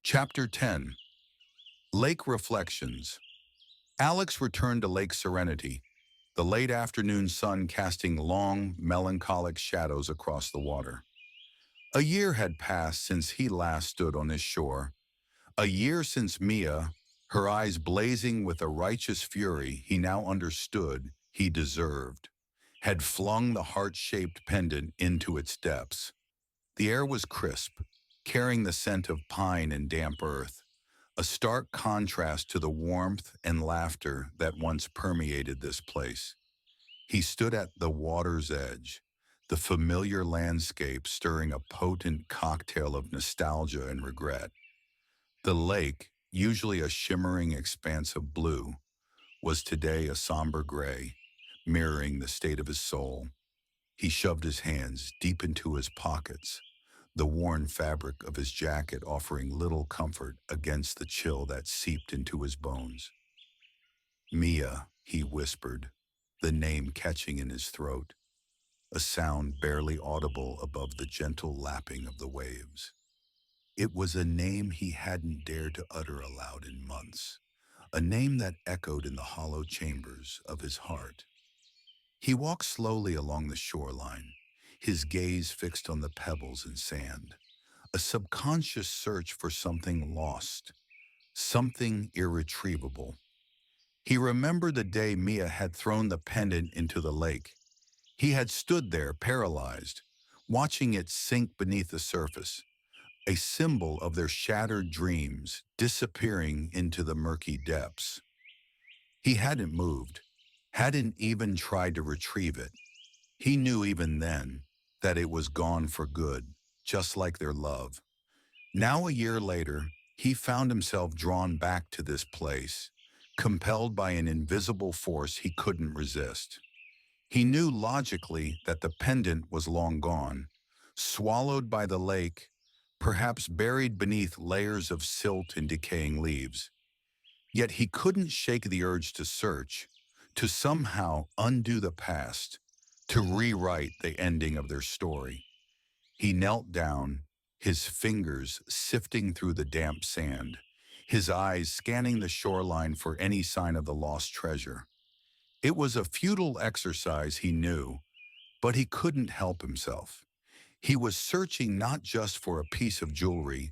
Chapter 10. Lake Reflections. Alex returned to Lake Serenity, the late afternoon sun casting long, melancholic shadows across the water. A year had passed since he last stood on this shore, a year since Mia, her eyes blazing with a righteous fury he now understood he deserved, had flung the heart-shaped pendant into its depths. The air was crisp, carrying the scent of pine and damp earth, a stark contrast to the warmth and laughter that once permeated this place. He stood at the water's edge, the familiar landscape stirring a potent cocktail of nostalgia and regret. The lake, usually a shimmering expanse of blue, was today a somber gray, mirroring the state of his soul. He shoved his hands deep into his pockets, the worn fabric of his jacket offering little comfort against the chill that seeped into his bones. Mia, he whispered, the name catching in his throat, a sound barely audible above the gentle lapping of the waves. It was a name he hadn't dared to utter aloud in months, a name that echoed in the hollow chambers of his heart. He walked slowly along the shoreline, his gaze fixed on the pebbles and sand, a subconscious search for something lost, something irretrievable. He remembered the day Mia had thrown the pendant into the lake. He had stood there, paralyzed, watching it sink beneath the surface, a symbol of their shattered dreams disappearing into the murky depths. He hadn't moved, hadn't even tried to retrieve it. He knew even then that it was gone for good, just like their love. Now, a year later, he found himself drawn back to this place, compelled by an invisible force he couldn't resist. He knew logically that the pendant was long gone, swallowed by the lake, perhaps buried beneath layers of silt and decaying leaves. Yet he couldn't shake the urge to search, to somehow undo the past, to rewrite the ending of their story. He knelt down, his fingers sifting through the damp sand, his eyes scanning the shoreline for any sign of the lost treasure. It was a futile exercise, he knew, but he couldn't help himself. He was searching not just for a piece of jewelry,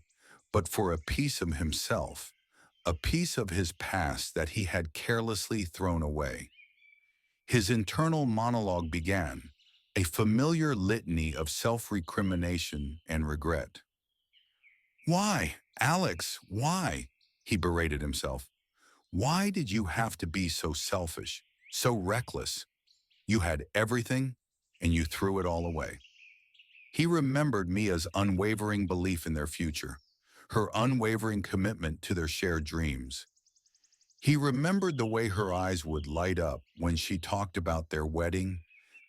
but for a piece of himself, a piece of his past that he had carelessly thrown away. His internal monologue began, a familiar litany of self-recrimination and regret. Why, Alex, why? He berated himself. Why did you have to be so selfish, so reckless? You had everything, and you threw it all away. He remembered Mia's unwavering belief in their future, her unwavering commitment to their shared dreams. He remembered the way her eyes would light up when she talked about their wedding,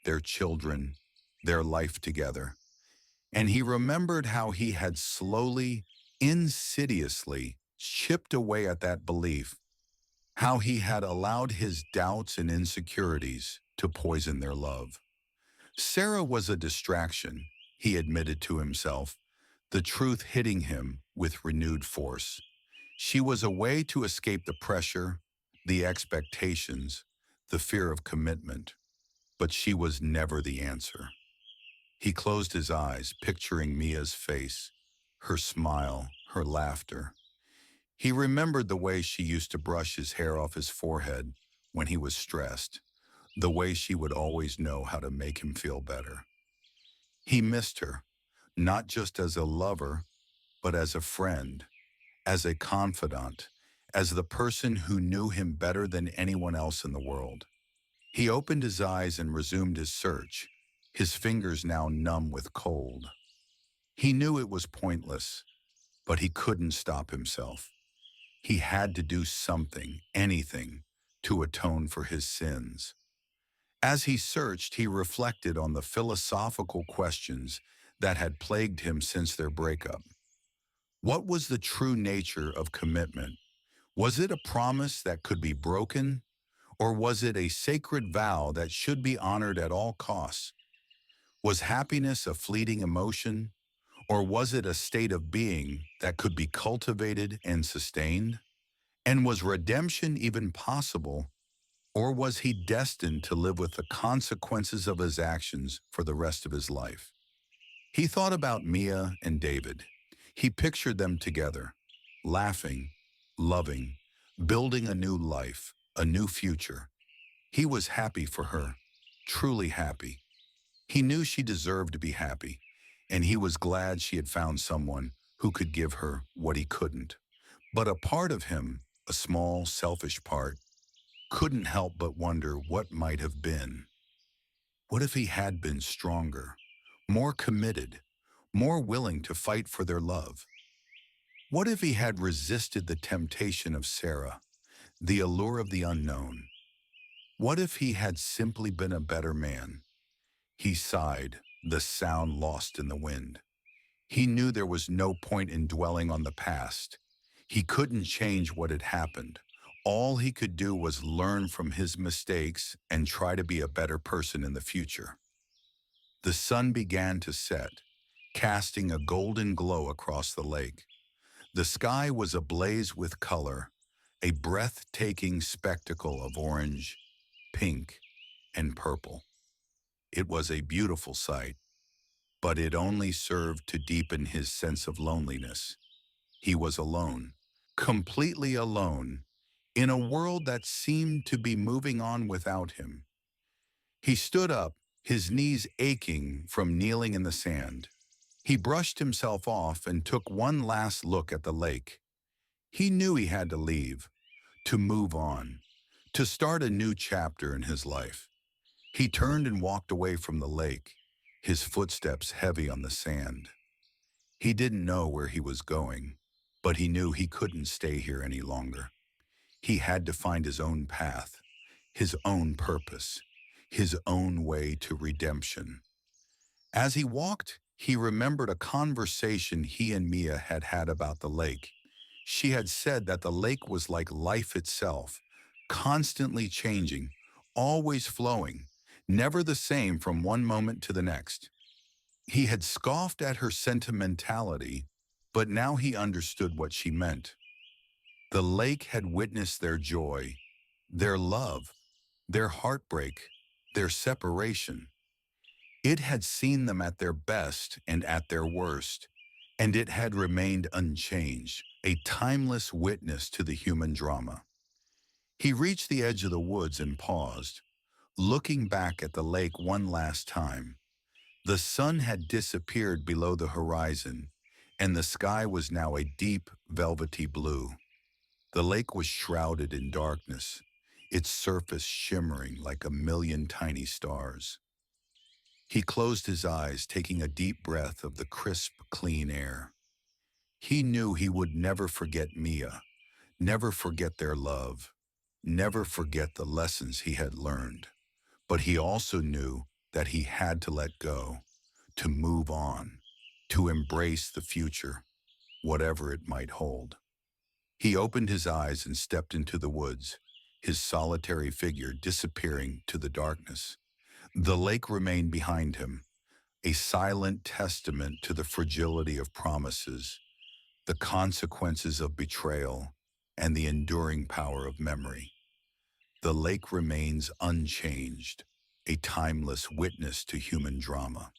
their children, their life together. And he remembered how he had slowly, insidiously chipped away at that belief, how he had allowed his doubts and insecurities to poison their love. Sarah was a distraction, he admitted to himself, the truth hitting him with renewed force. She was a way to escape the pressure, the expectations, the fear of commitment, but she was never the answer. He closed his eyes, picturing Mia's face, her smile, her laughter. He remembered the way she used to brush his hair off his forehead when he was stressed, the way she would always know how to make him feel better. He missed her, not just as a lover, but as a friend, as a confidant, as the person who knew him better than anyone else in the world. He opened his eyes and resumed his search, his fingers now numb with cold. He knew it was pointless, but he couldn't stop himself. He had to do something, anything, to atone for his sins. As he searched, he reflected on the philosophical questions that had plagued him since their breakup. What was the true nature of commitment? Was it a promise that could be broken, or was it a sacred vow that should be honored at all costs? Was happiness a fleeting emotion, Or was it a state of being that could be cultivated and sustained? And was redemption even possible? Or was he destined to live with the consequences of his actions for the rest of his life? He thought about Mia and David. He pictured them together, laughing, loving, building a new life, a new future. He was happy for her, truly happy. He knew she deserved to be happy, and he was glad she had found someone who could give her what he couldn't. But a part of him, a small, selfish part, couldn't help but wonder what might have been. What if he had been stronger, more committed, more willing to fight for their love? What if he had resisted the temptation of Sarah, the allure of the unknown? What if he had simply been a better man? He sighed, the sound lost in the wind. He knew there was no point in dwelling on the past. He couldn't change what had happened. All he could do was learn from his mistakes and try to be a better person in the future. The sun began to set, casting a golden glow across the lake. The sky was ablaze with color, a breathtaking spectacle of orange, pink, and purple. It was a beautiful sight, but it only served to deepen his sense of loneliness. He was alone, completely alone, in a world that seemed to be moving on without him. He stood up, his knees aching from kneeling in the sand. He brushed himself off and took one last look at the lake. He knew he had to leave, to move on, to start a new chapter in his life. He turned and walked away from the lake, his footsteps heavy on the sand. He didn't know where he was going, but he knew he couldn't stay here any longer. He had to find his own path, his own purpose, his own way to redemption. As he walked, he remembered a conversation he and Mia had had about the lake. She had said that the lake was like life itself, constantly changing, always flowing, never the same from one moment to the next. He had scoffed at her sentimentality, but now he understood what she meant. The lake had witnessed their joy, their love, their heartbreak, their separation. It had seen them at their best and at their worst, and it had remained unchanged, a timeless witness to the human drama. He reached the edge of the woods and paused, looking back at the lake one last time. The sun had disappeared below the horizon, and the sky was now a deep, velvety blue. The lake was shrouded in darkness, its surface shimmering like a million tiny stars. He closed his eyes, taking a deep breath of the crisp, clean air. He knew he would never forget Mia, never forget their love, never forget the lessons he had learned. But he also knew that he had to let go, to move on, to embrace the future, whatever it might hold. He opened his eyes and stepped into the woods, his solitary figure disappearing to the darkness. The lake remained behind him, a silent testament to the fragility of promises, the consequences of betrayal, and the enduring power of memory. The lake remains unchanged, a timeless witness to human drama.